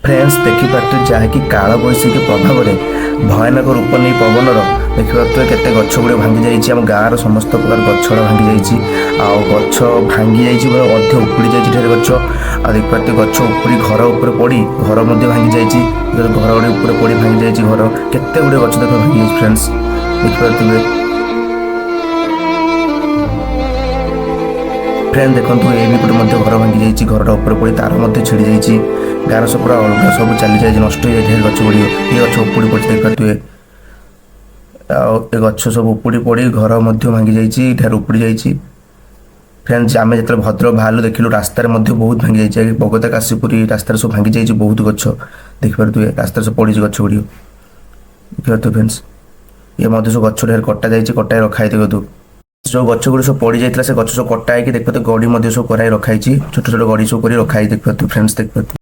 friends देखिपे जहाँकि कालबैशाखी प्रभाव में भयानक रूप नहीं पवनर देखिपे केते गछ गुड़े भांगी जाइए आम गाँव समस्त प्रकार गछड़ा भांगी जाइए गछ भांगी जाइए अधे उपुड़ी जाइए गछ आ देखिपे गछ उपड़ी घर उपर पड़ी घर भांगी जाइए घर गुड़े उपर पड़ी भांगी जाइए घर केते गुड़े गछ देख भांगी जाइए फ्रेंड्स देखिपे फ्रेंड देखो ये घर भांगी जाइए घर उपर पड़ी तार छिड़ी जाइए गाँव सब पूरा अलग सब चली जाए नष्ट हो जाए गछ गुड़ी ये गछ उपुड़ी पड़ी देखिए ये गछ सब उपुड़ी पड़ी घर भांगी जाइए उपुड़ी जाइए फ्रेंड्स आम जो भद्रक बाहर देखिलु रास्तार बहुत भांगी जाइए बगदा काशीपुरी रास्तार सब भांगी जाइए बहुत गछ देखिपे रास्तार सब पड़ी गछ गुड़ी देखिए फ्रेंड्स ये सब गछ कटा जाइए कटाई रखाई देखो तू जो गछ गुड़ी सब पड़ जाता से गछ सब कटा है देखिए गड़ी सब कराई रखाई छोट छोट गड़ी सब कर रखाई देखिए फ्रेंड्स देखिए